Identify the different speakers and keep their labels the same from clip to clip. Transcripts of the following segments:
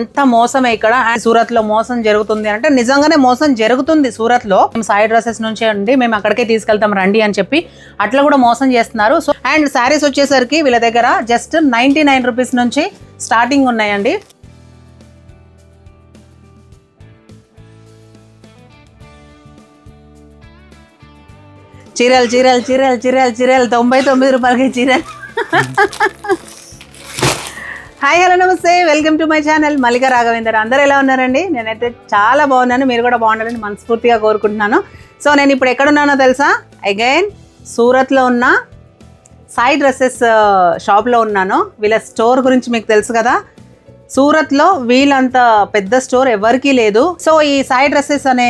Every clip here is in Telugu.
Speaker 1: అంత మోసమే ఇక్కడ. సూరత్ లో మోసం జరుగుతుంది అంటే నిజంగానే మోసం జరుగుతుంది సూరత్ లో. సాయి డ్రెస్సెస్ నుంచి అండి మేము అక్కడికే తీసుకెళ్తాం రండి అని చెప్పి అట్లా కూడా మోసం చేస్తున్నారు. సో అండ్ శారీస్ వచ్చేసరికి వీళ్ళ దగ్గర జస్ట్ 99 రూపీస్ నుంచి స్టార్టింగ్ ఉన్నాయండి. చీరలు చీరలు చీరలు చీరలు చీరలు 99 రూపాయలకి చీరలు. హాయ్ హలో నమస్తే, welcome to my channel Mallika Raghavender. అందరూ ఎలా ఉన్నారండి? నేనైతే చాలా బాగున్నాను, మీరు కూడా బాగుండాలని మనస్ఫూర్తిగా కోరుకుంటున్నాను. సో నేను ఇప్పుడు ఎక్కడున్నానో తెలుసా? అగైన్ సూరత్లో ఉన్న సాయి డ్రెస్సెస్ షాప్లో ఉన్నాను. వీళ్ళ స్టోర్ గురించి మీకు తెలుసు కదా, సూరత్లో వీళ్ళంత పెద్ద స్టోర్ ఎవరికీ లేదు. సో ఈ సాయి డ్రెస్సెస్ అనే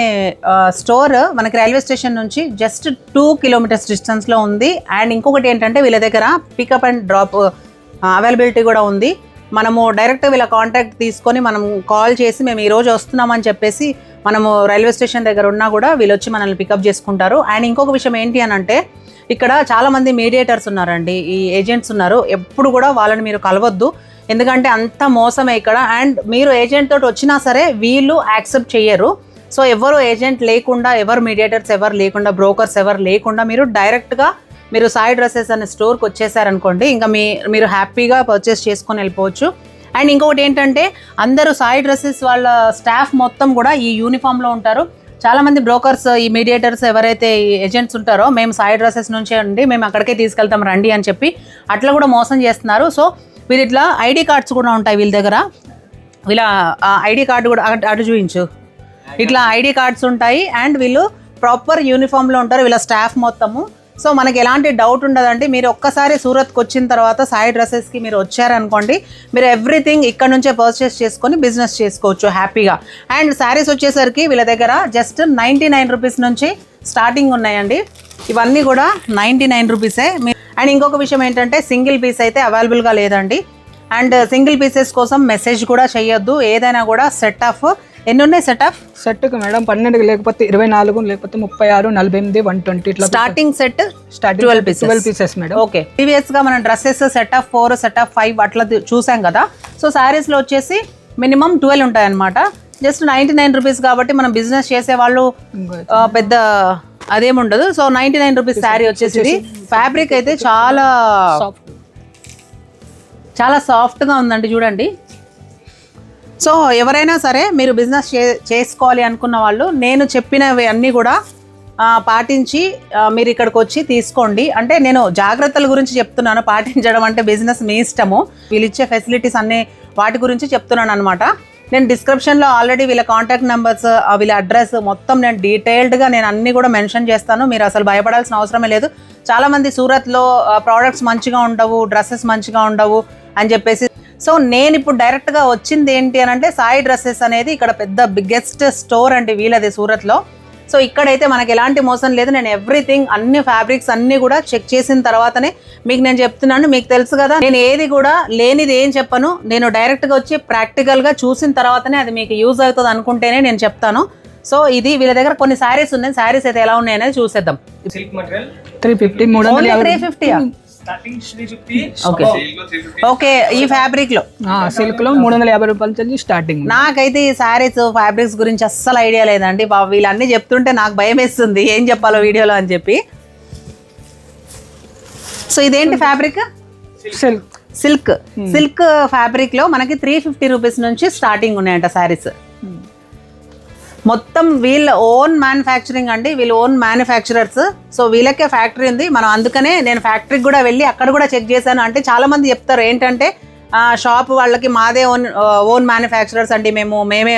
Speaker 1: స్టోర్ మనకి రైల్వే స్టేషన్ నుంచి జస్ట్ 2 కిలోమీటర్స్ డిస్టెన్స్లో ఉంది. అండ్ ఇంకొకటి ఏంటంటే వీళ్ళ దగ్గర పికప్ అండ్ డ్రాప్ అవైలబిలిటీ కూడా ఉంది. మనము డైరెక్ట్ వీళ్ళ కాంటాక్ట్ తీసుకొని మనం కాల్ చేసి మేము ఈరోజు వస్తున్నామని చెప్పేసి మనము రైల్వే స్టేషన్ దగ్గర ఉన్నా కూడా వీళ్ళు వచ్చి మనల్ని పికప్ చేసుకుంటారు. అండ్ ఇంకొక విషయం ఏంటి అని అంటే ఇక్కడ చాలామంది మీడియేటర్స్ ఉన్నారండి, ఈ ఏజెంట్స్ ఉన్నారు. ఎప్పుడు కూడా వాళ్ళని మీరు కలవద్దు, ఎందుకంటే అంత మోసమే ఇక్కడ. అండ్ మీరు ఏజెంట్ తోటి వచ్చినా సరే వీళ్ళు యాక్సెప్ట్ చేయరు. సో ఎవరు ఏజెంట్ లేకుండా, ఎవరు మీడియేటర్స్ ఎవరు లేకుండా, బ్రోకర్స్ ఎవరు లేకుండా మీరు డైరెక్ట్గా మీరు సాయి డ్రెస్సెస్ అనే స్టోర్కి వచ్చేసారనుకోండి, ఇంకా మీరు హ్యాపీగా పర్చేస్ చేసుకొని వెళ్ళిపోవచ్చు. అండ్ ఇంకొకటి ఏంటంటే అందరూ సాయి డ్రెస్సెస్ వాళ్ళ స్టాఫ్ మొత్తం కూడా ఈ యూనిఫామ్లో ఉంటారు. చాలామంది బ్రోకర్స్, ఈ మీడియేటర్స్ ఎవరైతే ఏజెంట్స్ ఉంటారో మేము సాయి డ్రెస్సెస్ నుంచే అండి మేము అక్కడికే తీసుకెళ్తాం రండి అని చెప్పి అట్లా కూడా మోసం చేస్తున్నారు. సో వీళ్ళు ఇట్లా ఐడి కార్డ్స్ కూడా ఉంటాయి వీళ్ళ దగ్గర. వీళ్ళ ఐడి కార్డు కూడా అటు చూపించు, ఇట్లా ఐడి కార్డ్స్ ఉంటాయి. అండ్ వీళ్ళు ప్రాపర్ యూనిఫామ్లో ఉంటారు వీళ్ళ స్టాఫ్ మొత్తము. సో మనకి ఎలాంటి డౌట్ ఉండదండి. మీరు ఒక్కసారి సూరత్కి వచ్చిన తర్వాత సాయి డ్రెస్సెస్కి మీరు వచ్చారనుకోండి, మీరు ఎవ్రీథింగ్ ఇక్కడ నుంచే పర్చేస్ చేసుకొని బిజినెస్ చేసుకోవచ్చు హ్యాపీగా. అండ్ శారీస్ వచ్చేసరికి వీళ్ళ దగ్గర జస్ట్ 99 రూపీస్ నుంచి స్టార్టింగ్ ఉన్నాయండి. ఇవన్నీ కూడా 99 రూపీసే. అండ్ ఇంకొక విషయం ఏంటంటే సింగిల్ పీస్ అయితే అవైలబుల్గా లేదండి. అండ్ సింగిల్ పీసెస్ కోసం మెసేజ్ కూడా చేయొద్దు. ఏదైనా కూడా సెట్ ఆఫ్ ఎన్ని ఉన్నాయి? సెట్ ఆఫ్
Speaker 2: సెట్కి మేడం 12, లేకపోతే 24, లేకపోతే 36, 48, 120 ఇట్లా
Speaker 1: starting set 12
Speaker 2: pieces madam.
Speaker 1: Okay, previous గా మనం dresses set of 4, set of 5 అట్లా చూసాం కదా. సో శారీస్ లో వచ్చేసి మినిమం 12 ఉంటాయి అనమాట. జస్ట్ 99 రూపీస్ కాబట్టి మనం బిజినెస్ చేసే వాళ్ళు పెద్ద అదేముండదు. సో 99 రూపీస్ శారీ వచ్చేసి ఫ్యాబ్రిక్ అయితే చాలా చాలా సాఫ్ట్గా ఉందండి, చూడండి. సో ఎవరైనా సరే మీరు బిజినెస్ చేసుకోవాలి అనుకున్న వాళ్ళు నేను చెప్పినవి అన్నీ కూడా పాటించి మీరు ఇక్కడికి వచ్చి తీసుకోండి. అంటే నేను జాగ్రత్తల గురించి చెప్తున్నాను, పాటించడం అంటే బిజినెస్ మీ ఇష్టము. వీళ్ళు ఇచ్చే ఫెసిలిటీస్ అన్నీ వాటి గురించి చెప్తున్నాను అనమాట. నేను డిస్క్రిప్షన్లో ఆల్రెడీ వీళ్ళ కాంటాక్ట్ నెంబర్స్, వీళ్ళ అడ్రస్ మొత్తం నేను డీటెయిల్డ్గా నేను అన్నీ కూడా మెన్షన్ చేస్తాను. మీరు అసలు భయపడాల్సిన అవసరమే లేదు. చాలామంది సూరత్లో ప్రోడక్ట్స్ మంచిగా ఉండవు, డ్రెస్సెస్ మంచిగా ఉండవు అని చెప్పేసి. సో నేను ఇప్పుడు డైరెక్ట్గా వచ్చింది ఏంటి అని అంటే సాయి డ్రెస్సెస్ అనేది ఇక్కడ పెద్ద బిగ్గెస్ట్ స్టోర్ అండి వీళ్ళది సూరత్లో. సో ఇక్కడైతే మనకి ఎలాంటి మోసం లేదు. నేను ఎవ్రీథింగ్ అన్ని ఫ్యాబ్రిక్స్ అన్నీ కూడా చెక్ చేసిన తర్వాతనే మీకు నేను చెప్తున్నాను. మీకు తెలుసు కదా, నేను ఏది కూడా లేనిది ఏం చెప్పను. నేను డైరెక్ట్గా వచ్చి ప్రాక్టికల్గా చూసిన తర్వాతనే అది మీకు యూజ్ అవుతుంది అనుకుంటేనే నేను చెప్తాను. సో ఇది వీళ్ళ దగ్గర కొన్ని శారీస్ ఉన్నాయి. శారీస్ అయితే ఎలా ఉన్నాయి అనేది చూసేద్దాం.
Speaker 2: 350,
Speaker 1: 350 ఓకే. ఈ ఫ్యాబ్రిక్ లో
Speaker 2: సిల్క్ లో 350 రూపాయలు స్టార్టింగ్.
Speaker 1: నాకైతే ఈ శారీస్ ఫ్యాబ్రిక్స్ గురించి అస్సలు ఐడియా లేదండి. వీళ్ళన్నీ చెప్తుంటే నాకు భయం వేస్తుంది ఏం చెప్పాలో వీడియోలో అని చెప్పి. సో ఇదేంటి ఫ్యాబ్రిక్? సిల్క్. సిల్క్ ఫ్యాబ్రిక్ లో మనకి 350 రూపీస్ నుంచి స్టార్టింగ్ ఉన్నాయంట శారీస్. మొత్తం వీళ్ళ ఓన్ మ్యానుఫ్యాక్చరింగ్ అండి, వీళ్ళు ఓన్ మ్యానుఫ్యాక్చరర్స్. సో వీళ్ళకే ఫ్యాక్టరీ ఉంది. మనం అందుకనే నేను ఫ్యాక్టరీకి కూడా వెళ్ళి అక్కడ కూడా చెక్ చేశాను. అంటే చాలామంది చెప్తారు ఏంటంటే షాప్ వాళ్ళకి మాదే ఓన్ మ్యానుఫ్యాక్చరర్స్ అండి, మేమే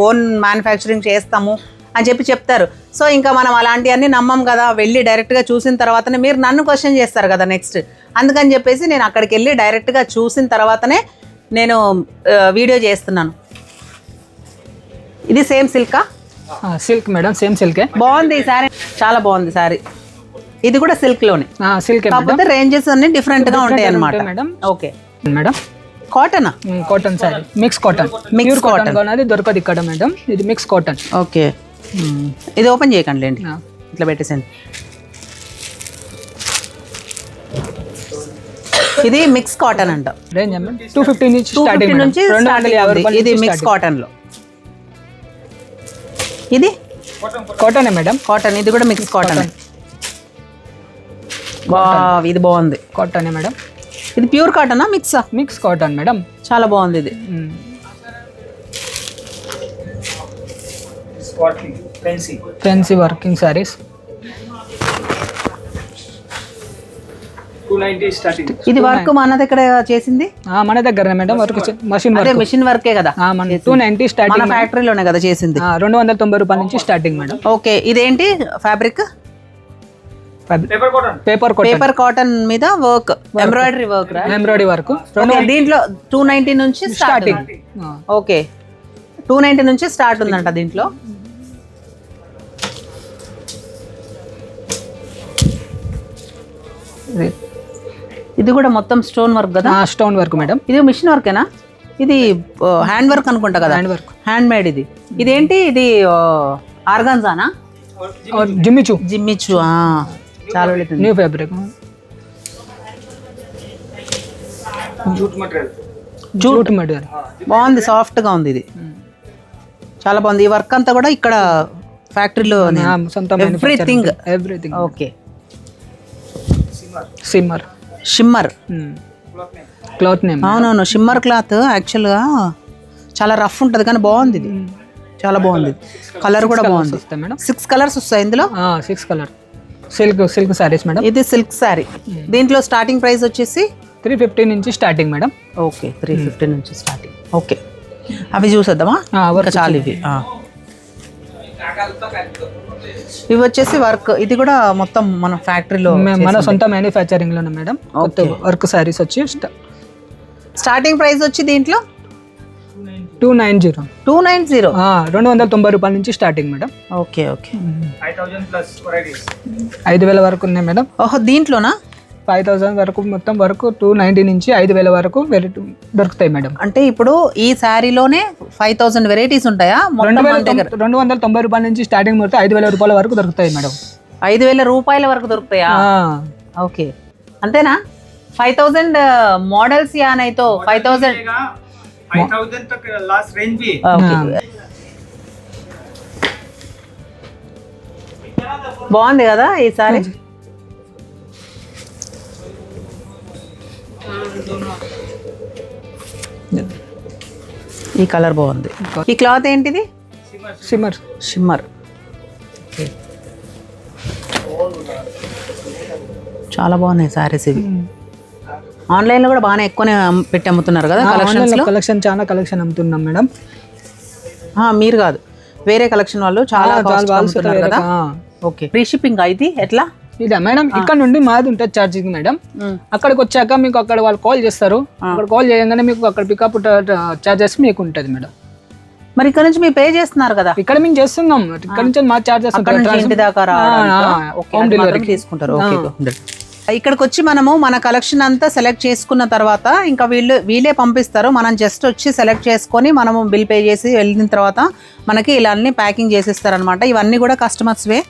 Speaker 1: ఓన్ మ్యానుఫ్యాక్చరింగ్ చేస్తాము అని చెప్తారు. సో ఇంకా మనం అలాంటివన్నీ నమ్మం కదా, వెళ్ళి డైరెక్ట్గా చూసిన తర్వాతనే మీరు నన్ను క్వశ్చన్ చేస్తారు కదా నెక్స్ట్. అందుకని చెప్పేసి నేను అక్కడికి వెళ్ళి డైరెక్ట్గా చూసిన తర్వాతనే నేను వీడియో చేస్తున్నాను. ఇది సేమ్ సిల్కా?
Speaker 2: సిల్క్ మేడం, సేమ్ సిల్కే.
Speaker 1: బాగుంది ఈ సారీ, చాలా బాగుంది సారీ. ఇది కూడా సిల్క్ లోనే,
Speaker 2: సిల్క్
Speaker 1: కాకపోతే రేంజెస్ అన్ని డిఫరెంట్ గా ఉంటాయి అన్నమాట. Okay
Speaker 2: madam.
Speaker 1: Cotton?
Speaker 2: Cotton sorry, mix cotton. Mix cotton అనేది దొరకదు ఇక్కడ మేడం, ఇది మిక్స్ కాటన్.
Speaker 1: ఓకే, ఇది ఓపెన్ చేయకండి లేండి, ఇట్లా పెట్టేసండి. ఇది మిక్స్ కాటన్ అంట.
Speaker 2: రేంజ్ 250 నుంచి
Speaker 1: 250 నుంచి
Speaker 2: 250 రూపాయలు.
Speaker 1: ఇది మిక్స్ కాటన్ లో. ఇది
Speaker 2: కాటన్ మేడం,
Speaker 1: కాటన్. ఇది కూడా మిక్స్ కాటన్. ఇది బాగుంది.
Speaker 2: Cotton madam.
Speaker 1: ఇది ప్యూర్ కాటనా మిక్సా?
Speaker 2: మిక్స్ కాటన్ మేడం,
Speaker 1: చాలా బాగుంది ఇది.
Speaker 2: Fancy working saris.
Speaker 1: ఇది వర్క్ మన దగ్గర చేసింది,
Speaker 2: మన దగ్గర మేడం. వర్క్ మషిన్
Speaker 1: అదే మిషన్ వర్కే కదా.
Speaker 2: 290 స్టార్టింగ్.
Speaker 1: మన ఫ్యాక్టరీలోనే కదా చేసింది.
Speaker 2: 290 రూపాయల నుంచి స్టార్టింగ్ మేడం.
Speaker 1: ఓకే, ఇదేంటి ఫ్యాబ్రిక్?
Speaker 2: పేపర్
Speaker 1: కాటన్ మీద work, embroidery work.
Speaker 2: Embroidery work
Speaker 1: దీంట్లో 290 నుంచి స్టార్టింగ్. ఓకే, 290 నుంచి స్టార్ట్ ఉందంట దీంట్లో. ఇది కూడా మొత్తం స్టోన్ వర్క్ కదా?
Speaker 2: Stone work madam.
Speaker 1: ఇది మిషన్ వర్కేనా? ఇది హ్యాండ్ వర్క్ అనుకుంటా కదా?
Speaker 2: Hand work,
Speaker 1: hand made. ఇదేంటి? ఇది ఆర్గాన్జానా?
Speaker 2: జిమ్మిచూ.
Speaker 1: జిమ్మిచూ, చాలా
Speaker 2: న్యూ ఫ్యాబ్రిక్. జూట్ మెటీరియల్
Speaker 1: బాగుంది, సాఫ్ట్ గా ఉంది. ఇది చాలా బాగుంది. ఈ వర్క్ అంతా కూడా ఇక్కడ ఫ్యాక్టరీలో everything. Okay, shimmer
Speaker 2: cloth name.
Speaker 1: అవునవును, షిమ్మర్ క్లాత్. యాక్చువల్గా చాలా రఫ్ ఉంటుంది కానీ బాగుంది. ఇది చాలా బాగుంది. కలర్ కూడా బాగుంది. 6 కలర్స్ వస్తాయి ఇందులో.
Speaker 2: 6 కలర్. Silk saris madam.
Speaker 1: ఇది సిల్క్ సారీ. దీంట్లో స్టార్టింగ్ ప్రైస్ వచ్చేసి
Speaker 2: 350 నుంచి స్టార్టింగ్ మేడం.
Speaker 1: ఓకే, 350 నుంచి స్టార్టింగ్. ఓకే, అవి చూసేద్దామా? చాలు ఇవి. ఇవి వచ్చేసి వర్క్. ఇది కూడా మొత్తం మన ఫ్యాక్టరీలో,
Speaker 2: మన సొంత మ్యానుఫ్యాక్చరింగ్ లోనే మేడం. వర్క్ సారీస్ వచ్చి
Speaker 1: స్టార్టింగ్ ప్రైస్ వచ్చి దీంట్లో
Speaker 2: 290.
Speaker 1: 290
Speaker 2: రూపాయల నుంచి స్టార్టింగ్ మేడం.
Speaker 1: ఓకే ఓకే,
Speaker 2: 5,000 వరకు ఉన్నాయి మేడం.
Speaker 1: ఓహో, దీంట్లోనా?
Speaker 2: 5,000 వరకు మొత్తం వరకు 290 నుంచి 5,000 వరకు వెరైటీ దొరుకుతాయి మేడం.
Speaker 1: అంటే ఇప్పుడు ఈ శారీలోనే 5,000 వెరైటీస్ ఉంటాయా?
Speaker 2: 290 రూపాయల నుంచి స్టార్టింగ్ మొత్తం 5,000 రూపాయల వరకు దొరుకుతాయి మేడం.
Speaker 1: 5,000 రూపాయల వరకు దొరుకుతాయా? ఓకే, అంతేనా? 5,000 మॉडल्स या नहीं तो 5,000
Speaker 3: तक लास्ट रेंज भी.
Speaker 1: బాగుంది కదా ఈ సారీ? ఈ కలర్ బాగుంది. ఈ క్లాత్ ఏంటిది? షిమ్మర్. చాలా బాగున్నాయి సారీస్ ఇవి. ఆన్లైన్ లో కూడా బాగానే ఎక్కువనే పెట్టి అమ్ముతున్నారు కదా
Speaker 2: కలెక్షన్. చాలా కలెక్షన్ అమ్ముతున్నాం మేడం.
Speaker 1: మీరు కాదు, వేరే కలెక్షన్ వాళ్ళు చాలా అమ్ముతున్నారు కదా. ఓకే, ఫ్రీ షిప్పింగ్ ఇది ఎట్లా?
Speaker 2: ఇదా మేడం, ఇక్కడ నుండి మాది ఉంటుంది ఛార్జింగ్ మేడం. అక్కడికి వచ్చాక మీకు అక్కడ వాళ్ళు కాల్ చేస్తారు. అక్కడ కాల్ చేయగానే మీకు అక్కడ పికప్ చార్జెస్ మీకు ఉంటుంది మేడం.
Speaker 1: మరి ఇక్కడ నుంచి మీరు పే చేస్తున్నారు కదా?
Speaker 2: ఇక్కడ మేము చేస్తున్నాం. ఇక్కడ నుంచి మా చార్జెస్
Speaker 1: ఇంటి దాకా హోమ్ డెలివరీ తీసుకుంటారు. ఓకే, ఇక్కడికి వచ్చి మనము మన కలెక్షన్ అంతా సెలెక్ట్ చేసుకున్న తర్వాత ఇంకా వీళ్ళే పంపిస్తారు. మనం జస్ట్ వచ్చి సెలెక్ట్ చేసుకొని మనము బిల్ పే చేసి వెళ్ళిన తర్వాత మనకి ఇలా అన్ని ప్యాకింగ్ చేసిస్తారు అనమాట. ఇవన్నీ కూడా కస్టమర్స్వే.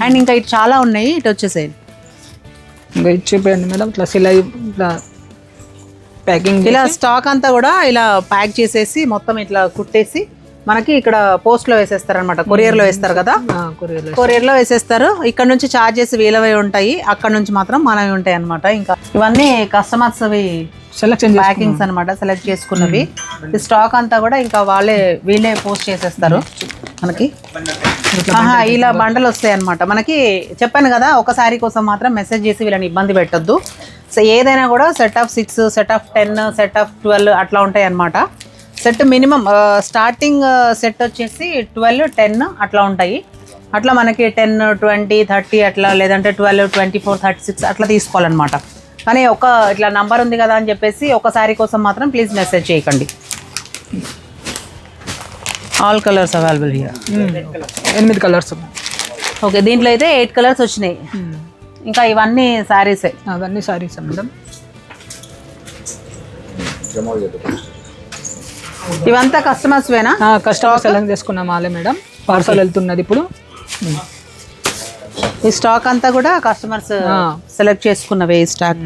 Speaker 1: అండ్ ఇంకా ఇటు చాలా ఉన్నాయి, ఇటు వచ్చేసేది.
Speaker 2: చెప్పండి మేడం, ఇట్లా సిలై ఇట్లా ప్యాకింగ్
Speaker 1: ఇలా స్టాక్ అంతా కూడా ఇలా ప్యాక్ చేసేసి మొత్తం ఇట్లా కుట్టేసి మనకి ఇక్కడ పోస్ట్ లో వేసేస్తారు అనమాట. కొరియర్ లో వేస్తారు కదా, కొరియర్ లో వేసేస్తారు. ఇక్కడ నుంచి చార్జెస్ వీలవే ఉంటాయి, అక్కడ నుంచి మాత్రం మనవి ఉంటాయి అనమాట. ఇంకా ఇవన్నీ కస్టమర్స్ అవి
Speaker 2: సెలెక్షన్
Speaker 1: ప్యాకింగ్స్ అనమాట, సెలెక్ట్ చేసుకున్నవి. ఈ స్టాక్ అంతా కూడా ఇంకా వీళ్ళే పోస్ట్ చేసేస్తారు మనకి. ఇలా బండలు వస్తాయి అనమాట మనకి. చెప్పాను కదా, ఒక శారీ కోసం మాత్రం మెసేజ్ చేసి వీళ్ళని ఇబ్బంది పెట్టద్దు. సో ఏదైనా కూడా set of 6, set of 10, set of 12 అట్లా ఉంటాయి అనమాట. సెట్ మినిమం స్టార్టింగ్ సెట్ వచ్చేసి 12, 10 అట్లా ఉంటాయి. అట్లా మనకి 10, 20, 30 అట్లా, లేదంటే 12, 24, 36 అట్లా తీసుకోవాలన్నమాట. కానీ ఇట్లా నంబర్ ఉంది కదా అని చెప్పేసి ఒక శారీ కోసం మాత్రం ప్లీజ్ మెసేజ్ చేయకండి. All colours available here.
Speaker 2: 8 colours.
Speaker 1: Okay, దీంట్లో అయితే 8 కలర్స్ వచ్చినాయి. ఇంకా ఇవన్నీ శారీసే.
Speaker 2: అవన్నీ శారీస్ మేడం.
Speaker 1: ఇవంతా కస్టమర్స్ వేనా?
Speaker 2: కస్టమర్ సెలెక్ట్ చేసుకున్నాం వాళ్ళే మేడం. పార్సల్ వెళ్తున్నది ఇప్పుడు.
Speaker 1: ఈ స్టాక్ అంతా కూడా కస్టమర్స్ సెలెక్ట్ చేసుకున్నవే ఈ స్టాక్.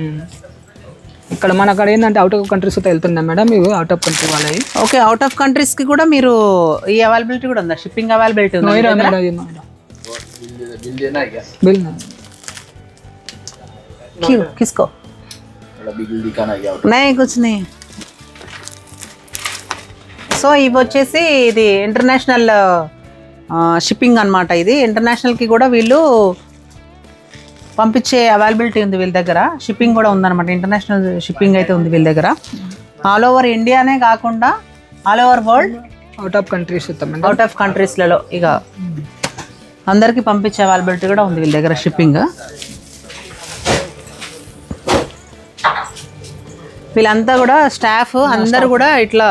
Speaker 2: ఇక్కడ మన అక్కడ ఏంటంటే అవుట్ ఆఫ్ కంట్రీస్ తో వెళ్తున్నాం మేడం, ఇవి అవుట్ ఆఫ్ కంట్రీ వాళ్ళవి.
Speaker 1: ఓకే, అవుట్ ఆఫ్ కంట్రీస్ కి కూడా మీరు ఈ అవైలబిలిటీ కూడా ఉందా? షిప్పింగ్ అవైలబిలిటీ ఉందా?
Speaker 2: నోయిరా మేడం, ఇది మేడం బిల్
Speaker 1: क्यों किसको नहीं कुछ नहीं. సో ఇవి వచ్చేసి ఇది ఇంటర్నేషనల్ షిప్పింగ్ అన్నమాట. ఇది ఇంటర్నేషనల్కి కూడా వీళ్ళు పంపించే అవైలబిలిటీ ఉంది వీళ్ళ దగ్గర. షిప్పింగ్ కూడా ఉందన్నమాట, ఇంటర్నేషనల్ షిప్పింగ్ అయితే ఉంది వీళ్ళ దగ్గర. ఆల్ ఓవర్ ఇండియానే కాకుండా all over world,
Speaker 2: out of countries madam,
Speaker 1: out of కంట్రీస్లలో ఇక అందరికీ పంపించే అవైలబిలిటీ కూడా ఉంది వీళ్ళ దగ్గర షిప్పింగ్. వీళ్ళంతా కూడా స్టాఫ్ అందరు కూడా ఇట్లా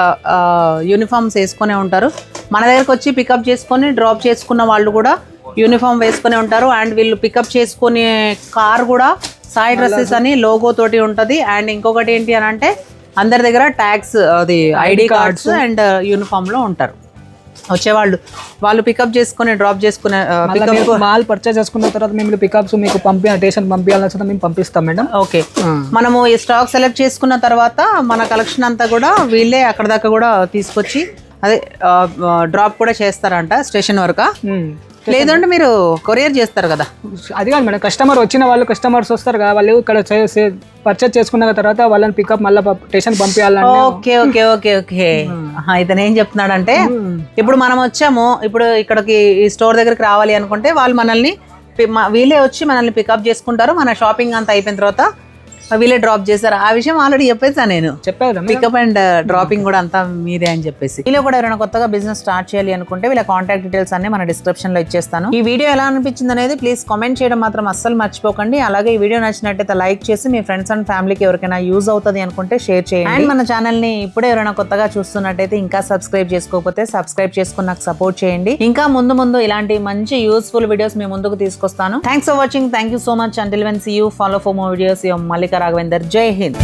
Speaker 1: యూనిఫామ్స్ వేసుకునే ఉంటారు. మన దగ్గరకు వచ్చి పికప్ చేసుకొని డ్రాప్ చేసుకున్న వాళ్ళు కూడా యూనిఫామ్ వేసుకునే ఉంటారు. అండ్ వీళ్ళు పికప్ చేసుకునే కార్ కూడా సాయి డ్రెస్సెస్ అని లోగో తోటి ఉంటుంది. అండ్ ఇంకొకటి ఏంటి అని అంటే అందరి దగ్గర ట్యాగ్స్, అది ఐడి కార్డ్స్ అండ్ యూనిఫామ్లో ఉంటారు వచ్చేవాళ్ళు. వాళ్ళు పికప్ చేసుకుని డ్రాప్ చేసుకునే
Speaker 2: మాల్ పర్చేస్ చేసుకున్న తర్వాత మేము పికప్స్ మీకు స్టేషన్ పంపించాల్సిన మేము పంపిస్తాం మేడం.
Speaker 1: ఓకే, మనము ఈ స్టాక్ సెలెక్ట్ చేసుకున్న తర్వాత మన కలెక్షన్ అంతా కూడా వీళ్ళే అక్కడ దాకా కూడా తీసుకొచ్చి అదే డ్రాప్ కూడా చేస్తారంట స్టేషన్ వరకు. లేదంటే మీరు కొరియర్ చేస్తారు కదా?
Speaker 2: అది కాదు మేడం, కస్టమర్స్ వస్తారు కదా, వాళ్ళు ఇక్కడ పర్చేస్ చేసుకున్న తర్వాత వాళ్ళని పికప్ మళ్ళీ స్టేషన్ పంపించాలంటే.
Speaker 1: ఓకే ఓకే ఓకే ఓకే ఇతను ఏం చెప్తున్నాడంటే ఇప్పుడు మనం వచ్చాము, ఇప్పుడు ఇక్కడికి ఈ స్టోర్ దగ్గరికి రావాలి అనుకుంటే వాళ్ళు మనల్ని వీళ్ళే వచ్చి మనల్ని పికప్ చేసుకుంటారు. మన షాపింగ్ అంతా అయిపోయిన తర్వాత వీళ్ళే డ్రాప్ చేస్తారు. ఆ విషయం ఆల్రెడీ చెప్పేసాను నేను, పికప్ అండ్ డ్రాపింగ్ కూడా అంతా మీదే అని చెప్పేసి. వీళ్ళు కూడా ఎవరైనా కొత్తగా బిజినెస్ స్టార్ట్ చేయాలి అనుకుంటే వీళ్ళ కాంటాక్ట్ డీటెయిల్స్ అన్ని మన డిస్క్రిప్షన్ లో ఇచ్చేస్తాను. ఈ వీడియో ఎలా అనిపించింది అనేది ప్లీజ్ కామెంట్ చేయడం మాత్రం అస్సలు మర్చిపోకండి. అలాగే ఈ వీడియో నచ్చినట్టయితే లైక్ చేసి మీ ఫ్రెండ్స్ అండ్ ఫ్యామిలీకి ఎవరికైనా యూజ్ అవుతుంది అనుకుంటే షేర్ చేయండి. అండ్ మన ఛానల్ ని ఇప్పుడే ఎవరైనా కొత్తగా చూస్తున్నట్టయితే ఇంకా సబ్స్క్రైబ్ చేసుకోకపోతే సబ్స్క్రైబ్ చేసుకుని నాకు సపోర్ట్ చేయండి. ఇంకా ముందు ఇలాంటి మంచి యూస్ఫుల్ వీడియోస్ మీ ముందుకు తీసుకొస్తాను. Thanks for watching. Thank you so much. Until then see you, follow for more videos. Mallika Raghavender. Jai Hind.